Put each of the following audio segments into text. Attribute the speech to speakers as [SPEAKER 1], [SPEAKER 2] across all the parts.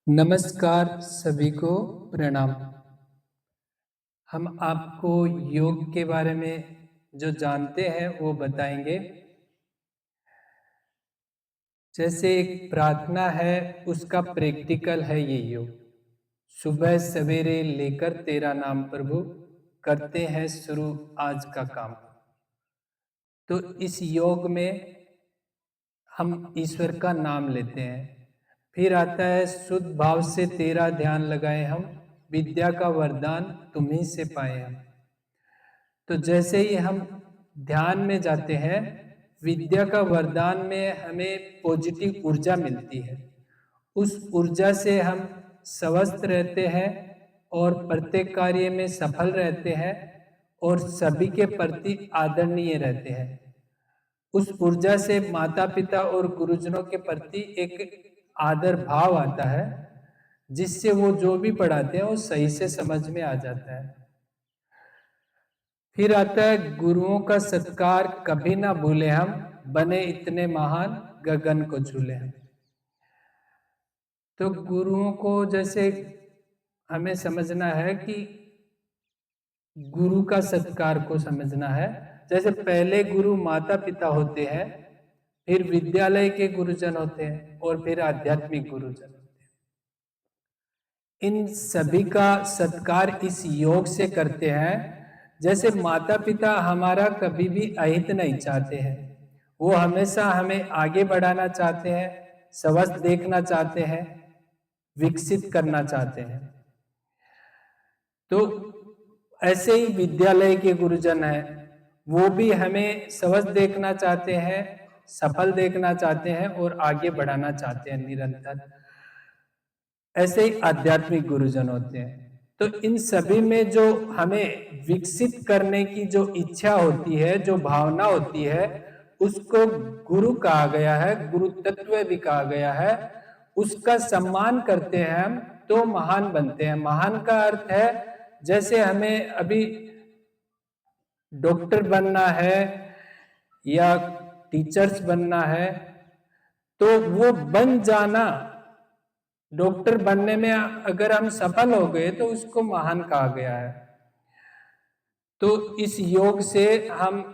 [SPEAKER 1] नमस्कार सभी को प्रणाम। हम आपको योग के बारे में जो जानते हैं वो बताएंगे। जैसे एक प्रार्थना है उसका प्रैक्टिकल है ये योग। सुबह सवेरे लेकर तेरा नाम प्रभु, करते हैं शुरू आज का काम। तो इस योग में हम ईश्वर का नाम लेते हैं। फिर आता है शुद्ध भाव से तेरा ध्यान लगाए हम, विद्या का वरदान तुम्ही से पाए हम। तो जैसे ही हम ध्यान में जाते हैं, विद्या का वरदान में हमें पॉजिटिव ऊर्जा मिलती है। उस ऊर्जा से हम स्वस्थ रहते हैं और प्रत्येक कार्य में सफल रहते हैं और सभी के प्रति आदरणीय रहते हैं। उस ऊर्जा से माता पिता और गुरुजनों के प्रति एक आदर भाव आता है, जिससे वो जो भी पढ़ाते हैं वो सही से समझ में आ जाता है। फिर आता है गुरुओं का सत्कार कभी ना भूले हम, बने इतने महान गगन को झूले हम। तो गुरुओं को जैसे हमें समझना है कि गुरु का सत्कार को समझना है। जैसे पहले गुरु माता पिता होते हैं, फिर विद्यालय के गुरुजन होते हैं और फिर आध्यात्मिक गुरुजन होते हैं। इन सभी का सत्कार इस योग से करते हैं। जैसे माता पिता हमारा कभी भी अहित नहीं चाहते हैं, वो हमेशा हमें आगे बढ़ाना चाहते हैं, स्वस्थ देखना चाहते हैं, विकसित करना चाहते हैं। तो ऐसे ही विद्यालय के गुरुजन हैं, वो भी हमें स्वस्थ देखना चाहते हैं, सफल देखना चाहते हैं और आगे बढ़ाना चाहते हैं निरंतर। ऐसे ही आध्यात्मिक गुरुजन होते हैं। तो इन सभी में जो हमें विकसित करने की जो इच्छा होती है, जो भावना होती है, उसको गुरु कहा गया है, गुरु तत्व भी कहा गया है। उसका सम्मान करते हैं हम तो महान बनते हैं। महान का अर्थ है, जैसे हमें अभी डॉक्टर बनना है या टीचर्स बनना है, तो वो बन जाना, डॉक्टर बनने में अगर हम सफल हो गए तो उसको महान कहा गया है। तो इस योग से हम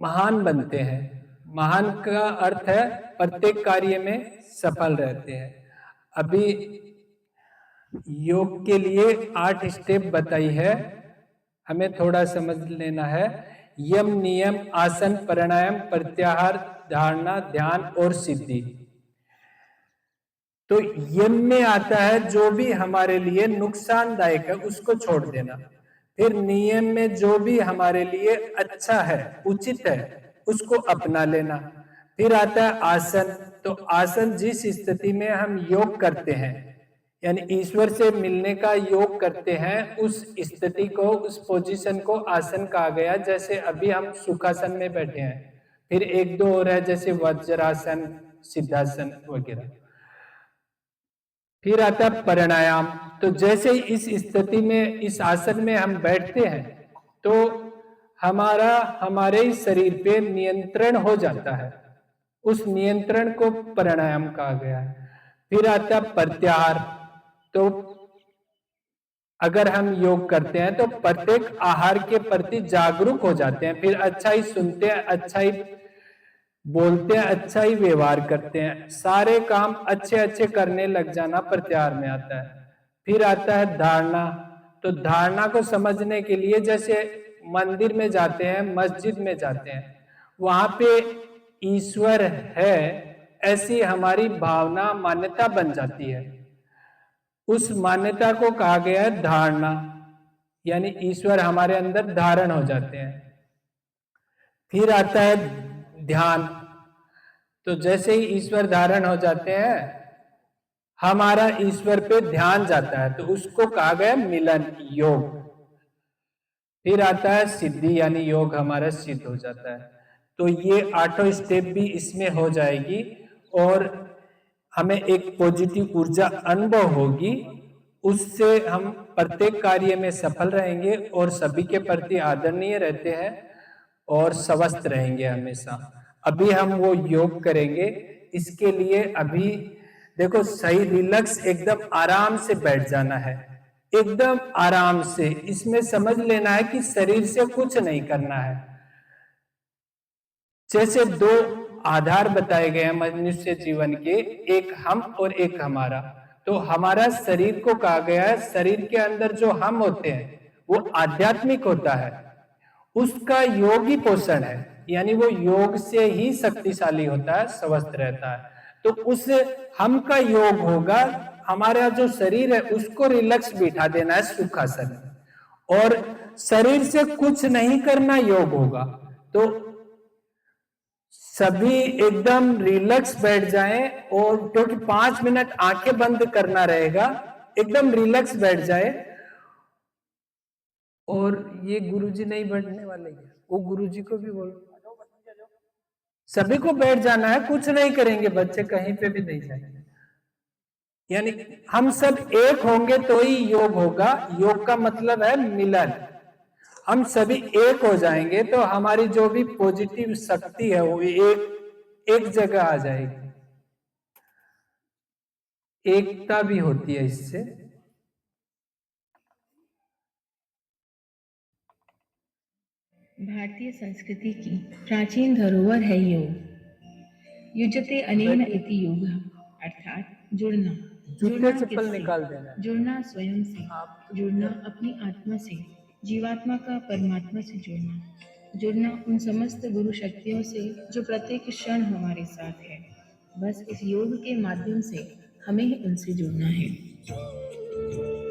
[SPEAKER 1] महान बनते हैं। महान का अर्थ है प्रत्येक कार्य में सफल रहते हैं। अभी योग के लिए 8 स्टेप बताई है, हमें थोड़ा समझ लेना है। यम, नियम, आसन, प्राणायाम, प्रत्याहार, धारणा, ध्यान और सिद्धि। तो यम में आता है जो भी हमारे लिए नुकसानदायक है उसको छोड़ देना। फिर नियम में जो भी हमारे लिए अच्छा है, उचित है, उसको अपना लेना। फिर आता है आसन। तो आसन जिस स्थिति में हम योग करते हैं, यानी ईश्वर से मिलने का योग करते हैं, उस स्थिति को, उस पोजीशन को आसन कहा गया। जैसे अभी हम सुखासन में बैठे हैं, फिर एक दो और है जैसे वज्रासन, सिद्धासन वगैरह। फिर आता है प्राणायाम। तो जैसे ही इस स्थिति में, इस आसन में हम बैठते हैं, तो हमारा हमारे शरीर पे नियंत्रण हो जाता है। उस नियंत्रण को प्राणायाम कहा गया है। फिर आता है प्रत्याहार। तो अगर हम योग करते हैं तो प्रत्येक आहार के प्रति जागरूक हो जाते हैं, फिर अच्छा ही सुनते हैं, अच्छा ही बोलते हैं, अच्छा ही व्यवहार करते हैं, सारे काम अच्छे अच्छे करने लग जाना प्रत्याहार में आता है। फिर आता है धारणा। तो धारणा को समझने के लिए जैसे मंदिर में जाते हैं, मस्जिद में जाते हैं, वहां पे ईश्वर है, ऐसी हमारी भावना, मान्यता बन जाती है। उस मान्यता को कहा गया है धारणा, यानी ईश्वर हमारे अंदर धारण हो जाते हैं। फिर आता है ध्यान। तो जैसे ही ईश्वर धारण हो जाते हैं, हमारा ईश्वर पे ध्यान जाता है, तो उसको कहा गया मिलन, योग। फिर आता है सिद्धि, यानी योग हमारा सिद्ध हो जाता है। तो ये 8 स्टेप भी इसमें हो जाएगी और हमें एक पॉजिटिव ऊर्जा अनुभव होगी। उससे हम प्रत्येक कार्य में सफल रहेंगे और सभी के प्रति आदरणीय रहते हैं और स्वस्थ रहेंगे हमेशा। अभी हम वो योग करेंगे। इसके लिए अभी देखो सही रिलैक्स एकदम आराम से बैठ जाना है, एकदम आराम से। इसमें समझ लेना है कि शरीर से कुछ नहीं करना है। जैसे दो आधार बताए गए हैं मनुष्य जीवन के, एक हम और एक हमारा। तो हमारा शरीर को कहा गया है, शरीर के अंदर जो हम होते हैं वो आध्यात्मिक होता है, उसका योगी पोषण है, यानी वो योग से ही शक्तिशाली होता है, स्वस्थ रहता है। तो उस हम का योग होगा, हमारा जो शरीर है उसको रिलैक्स बिठा देना है सुखासन में, और शरीर से कुछ नहीं करना योग होगा। तो सभी एकदम रिलैक्स बैठ जाएं, और क्योंकि 5 मिनट आंखें बंद करना रहेगा, एकदम रिलैक्स बैठ जाए। और ये गुरुजी नहीं बैठने वाले, वो गुरुजी को भी बोलो, सभी को बैठ जाना है, कुछ नहीं करेंगे, बच्चे कहीं पे भी नहीं जाएंगे। यानी हम सब एक होंगे तो ही योग होगा। योग का मतलब है मिलन। हम सभी एक हो जाएंगे तो हमारी जो भी पॉजिटिव शक्ति है वो एक जगह आ जाएगी। एकता भी होती है इससे।
[SPEAKER 2] भारतीय संस्कृति की प्राचीन धरोहर है योग। युजते अनेन इति योगः, अर्थात जुड़ना।
[SPEAKER 1] जूते चप्पल निकाल देना,
[SPEAKER 2] जुड़ना स्वयं से, जुड़ना अपनी आत्मा से, जीवात्मा का परमात्मा से जुड़ना, जुड़ना उन समस्त गुरु शक्तियों से जो प्रत्येक क्षण हमारे साथ है। बस इस योग के माध्यम से हमें उनसे जुड़ना है।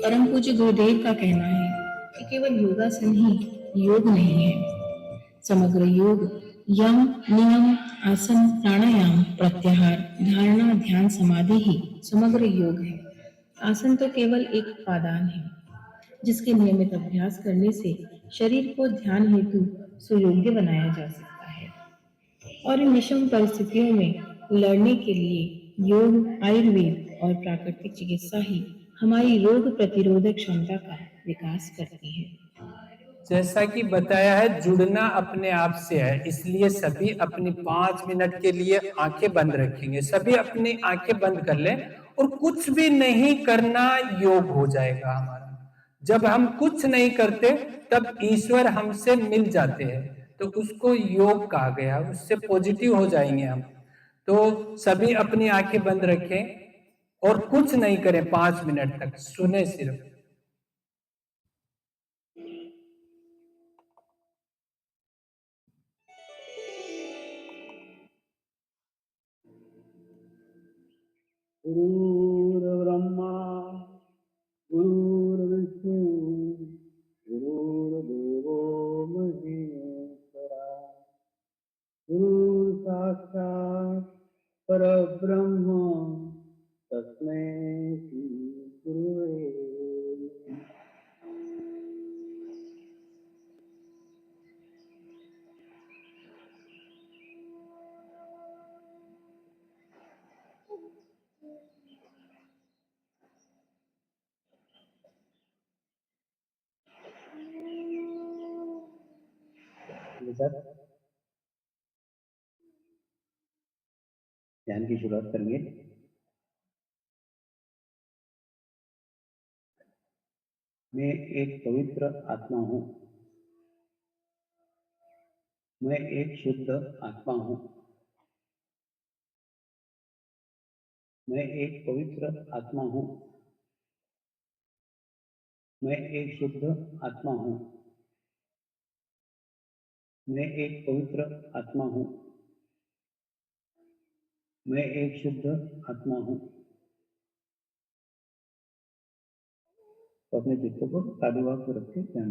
[SPEAKER 2] परम पूज्य गुरुदेव का कहना है कि केवल योगासन ही योग नहीं है। समग्र योग यम, नियम, आसन, प्राणायाम, प्रत्याहार, धारणा, ध्यान, समाधि ही समग्र योग है। आसन तो केवल एक उपादान है जिसके नियमित अभ्यास करने से शरीर को ध्यान हेतु सुयोग्य बनाया जा सकता है, और इन विषम परिस्थितियों में लड़ने के लिए योग, आयुर्वेद और प्राकृतिक चिकित्सा ही हमारी रोग प्रतिरोधक क्षमता का विकास करती है।
[SPEAKER 1] जैसा कि बताया है, जुड़ना अपने आप से है, इसलिए सभी अपनी 5 मिनट के लिए आंखें बंद रखेंगे। सभी अपनी आंखें बंद कर लें और कुछ भी नहीं करना योग हो जाएगा हमारा। जब हम कुछ नहीं करते तब ईश्वर हमसे मिल जाते हैं, तो उसको योग कहा गया, उससे पॉजिटिव हो जाएंगे हम। तो सभी अपनी आंखें बंद रखें और कुछ नहीं करें, 5 मिनट तक सुने सिर्फ।
[SPEAKER 3] गुरुर्ब्रह्मा गुरुर्विष्णु गुरुर्देवो महेश्वरा, गुरु साक्षात् परब्रह्म तस्मै श्री गुरुवे नमः। ध्यान की शुरुआत करेंगे। मैं एक पवित्र आत्मा हूँ। मैं एक शुद्ध आत्मा हूँ। मैं एक पवित्र आत्मा हूँ। मैं एक शुद्ध आत्मा हूँ। मैं एक पवित्र आत्मा हूँ। मैं एक शुद्ध आत्मा हूँ। तो अपने चित्त को साधुभाव को रख के ध्यान।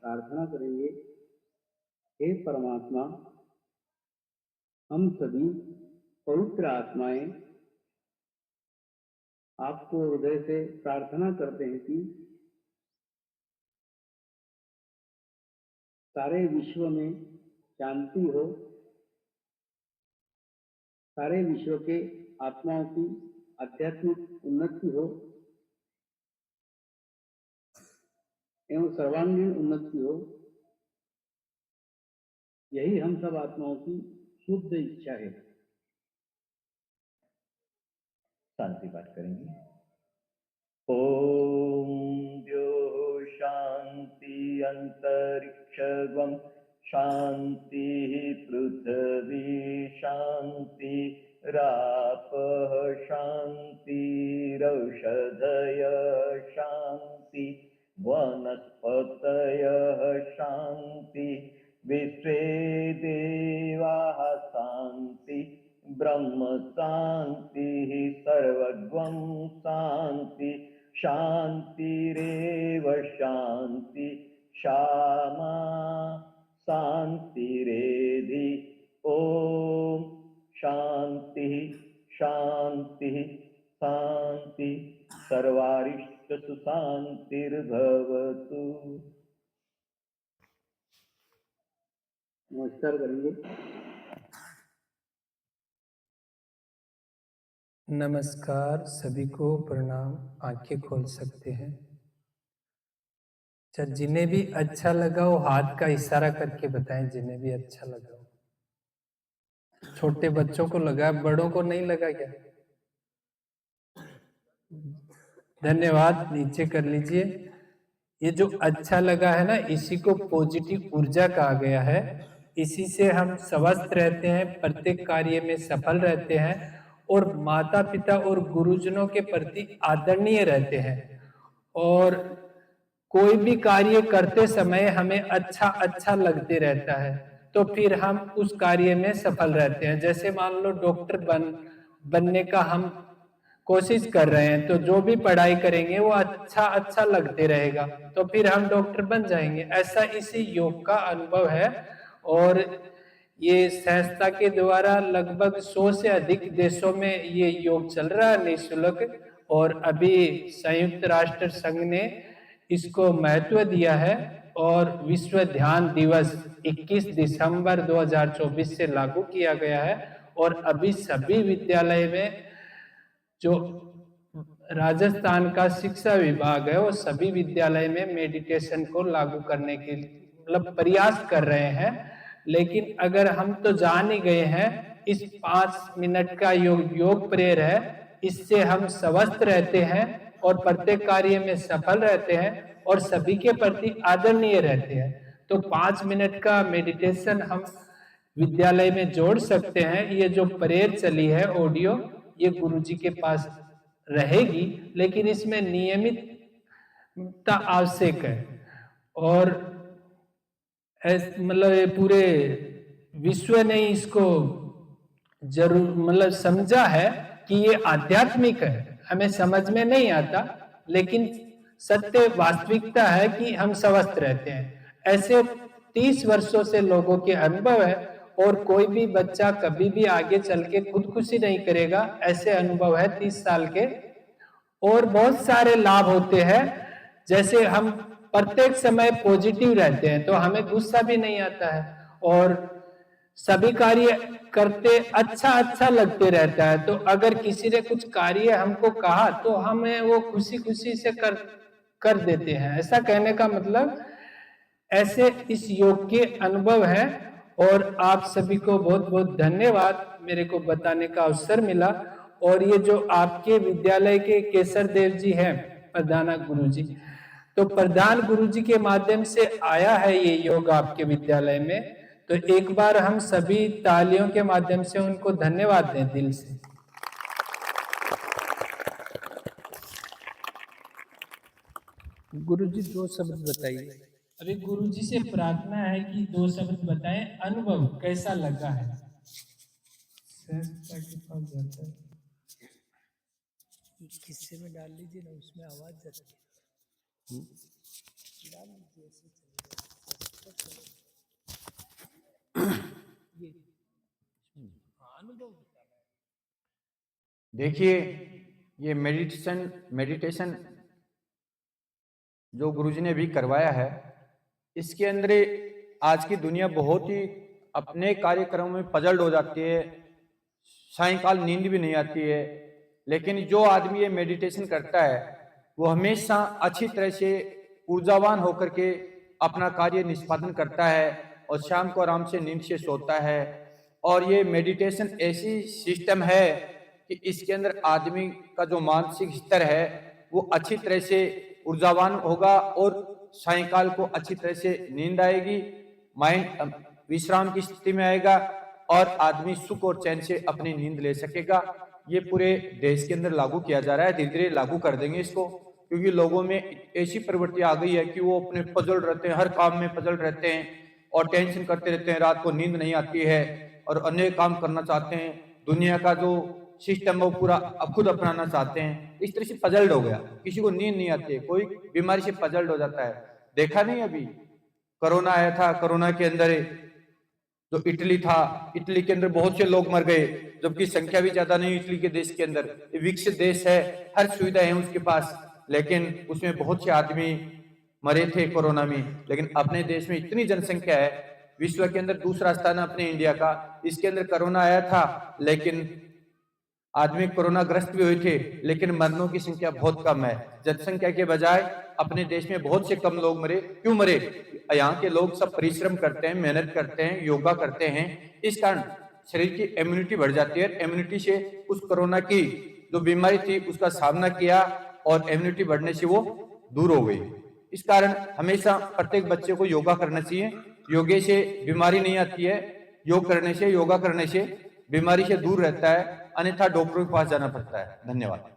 [SPEAKER 3] प्रार्थना करेंगे, हे परमात्मा, हम सभी पवित्र आत्माएं आपको हृदय से प्रार्थना करते हैं कि सारे विश्व में शांति हो, सारे विश्व के आत्माओं की आध्यात्मिक उन्नति हो एवं सर्वांगीण उन्नति हो। यही हम सब आत्माओं की शुद्ध इच्छा है।
[SPEAKER 4] शांति पाठ करेंगे। ओम द्यो शांति अंतरिक्षगम शांति पृथ्वी शांति रापः शांति रौषधय शांति वनस्पतयः शांति विश्वे देवाः शांति ब्रह्म शांति सर्वगं शांति शांतिरेव शांति क्षमा शांतिरेधि। ओम शांति शांति शांति सर्वारिष्ट सुशांतिर्भवतु।
[SPEAKER 3] नमस्कार करेंगे।
[SPEAKER 1] नमस्कार, सभी को प्रणाम। आंखें खोल सकते हैं। अच्छा, जिन्हें भी अच्छा लगा वो हाथ का इशारा करके बताएं, जिन्हें भी अच्छा लगा हो। छोटे बच्चों को लगा, बड़ों को नहीं लगा क्या? धन्यवाद, नीचे कर लीजिए। ये जो अच्छा लगा है ना, इसी को पॉजिटिव ऊर्जा कहा गया है। इसी से हम स्वस्थ रहते हैं, प्रत्येक कार्य में सफल रहते हैं और माता पिता और गुरुजनों के प्रति आदरणीय रहते हैं। और कोई भी कार्य करते समय हमें अच्छा अच्छा लगते रहता है, तो फिर हम उस कार्य में सफल रहते हैं। जैसे मान लो डॉक्टर बनने का हम कोशिश कर रहे हैं, तो जो भी पढ़ाई करेंगे वो अच्छा अच्छा लगते रहेगा, तो फिर हम डॉक्टर बन जाएंगे। ऐसा इसी योग का अनुभव है। और ये संस्था के द्वारा लगभग 100 से अधिक देशों में ये योग चल रहा है निःशुल्क। और अभी संयुक्त राष्ट्र संघ ने इसको महत्व दिया है और विश्व ध्यान दिवस 21 दिसंबर 2024 से लागू किया गया है। और अभी सभी विद्यालय में जो राजस्थान का शिक्षा विभाग है वो सभी विद्यालय में मेडिटेशन को लागू करने के मतलब प्रयास कर रहे हैं। लेकिन अगर हम तो जान ही गए हैं, इस 5 मिनट का योग प्रेयर है, इससे हम स्वस्थ रहते हैं और प्रत्येक कार्य में सफल रहते हैं और सभी के प्रति आदरणीय रहते हैं। तो 5 मिनट का मेडिटेशन हम विद्यालय में जोड़ सकते हैं। ये जो प्रेयर चली है ऑडियो, ये गुरुजी के पास रहेगी, लेकिन इसमें नियमितता आवश्यक है। और मतलब ये पूरे विश्व ने इसको जरूर मतलब समझा है कि ये आध्यात्मिक है। हमें समझ में नहीं आता, लेकिन सत्य वास्तविकता है कि हम स्वस्थ रहते हैं। ऐसे 30 वर्षों से लोगों के अनुभव है और कोई भी बच्चा कभी भी आगे चल के खुदकुशी नहीं करेगा, ऐसे अनुभव है 30 साल के। और बहुत सारे लाभ होते हैं, जैसे हम प्रत्येक समय पॉजिटिव रहते हैं तो हमें गुस्सा भी नहीं आता है और सभी कार्य करते अच्छा अच्छा लगते रहता है। तो अगर किसी ने कुछ कार्य हमको कहा तो हमें वो खुशी खुशी से कर देते हैं। ऐसा कहने का मतलब ऐसे इस योग के अनुभव है। और आप सभी को बहुत बहुत धन्यवाद, मेरे को बताने का अवसर मिला। और ये जो आपके विद्यालय के केसर देव जी हैं प्रधान गुरुजी, तो प्रधान गुरुजी के माध्यम से आया है ये योग आपके विद्यालय में। तो एक बार हम सभी तालियों के माध्यम से उनको धन्यवाद दें दिल से। गुरुजी 2 शब्द बताइए। अभी गुरुजी से प्रार्थना है कि 2 शब्द बताएं, अनुभव कैसा लगा है। संस्था के पास जाता है, किस्से में डाल लीजिए ना, उसमें आवाज जाती है, डाल लीजिए ऐसे चलेगा।
[SPEAKER 5] देखिए, ये मेडिटेशन जो गुरुजी ने भी करवाया है, इसके अंदर आज की दुनिया बहुत ही अपने कार्यक्रम में पजल्ड हो जाती है, सायंकाल नींद भी नहीं आती है। लेकिन जो आदमी ये मेडिटेशन करता है वो हमेशा अच्छी तरह से ऊर्जावान होकर के अपना कार्य निष्पादन करता है और शाम को आराम से नींद से सोता है। और ये मेडिटेशन ऐसी सिस्टम है कि इसके अंदर आदमी का जो मानसिक स्तर है वो अच्छी तरह से ऊर्जावान होगा और सायंकाल को अच्छी तरह से नींद आएगी, माइंड विश्राम की स्थिति में आएगा और आदमी सुख और चैन से अपनी नींद ले सकेगा। ये पूरे देश के अंदर लागू किया जा रहा है, धीरे धीरे लागू कर देंगे इसको, क्योंकि लोगों में ऐसी प्रवृत्ति आ गई है कि वो अपने पजल रहते हैं, हर काम में पजल रहते हैं और टेंशन करते रहते हैं, रात को नींद नहीं आती है और अन्य काम करना चाहते हैं, दुनिया का जो सिस्टम वो पूरा अब खुद अपनाना चाहते हैं। इस तरह से पजल्ड हो गया, किसी को नींद नहीं आती है, कोई बीमारी से पजल्ड हो जाता है। देखा नहीं अभी कोरोना आया था, कोरोना के अंदर जो इटली था, इटली के अंदर बहुत से लोग मर गए, जबकि संख्या भी ज्यादा नहीं इटली के देश के अंदर, विकसित देश है, हर सुविधा है उसके पास, लेकिन उसमें बहुत से आदमी मरे थे कोरोना में। लेकिन अपने देश में इतनी जनसंख्या है, विश्व के अंदर दूसरा स्थान अपने इंडिया का, इसके अंदर कोरोना आया था लेकिन आदमी कोरोना ग्रस्त भी हुए थे, लेकिन मरनों की संख्या बहुत कम है। जनसंख्या के बजाय अपने देश में बहुत से कम लोग मरे। क्यों मरे? यहाँ के लोग सब परिश्रम करते हैं, मेहनत करते हैं, योगा करते हैं, इस कारण शरीर की इम्यूनिटी बढ़ जाती है। इम्यूनिटी से उस कोरोना की जो बीमारी थी उसका सामना किया और इम्यूनिटी बढ़ने से वो दूर हो गई। इस कारण हमेशा प्रत्येक बच्चे को योगा करना चाहिए। योगे से बीमारी नहीं आती है, योग करने से, योगा करने से बीमारी से दूर रहता है, अन्यथा डॉक्टरों के पास जाना पड़ता है। धन्यवाद।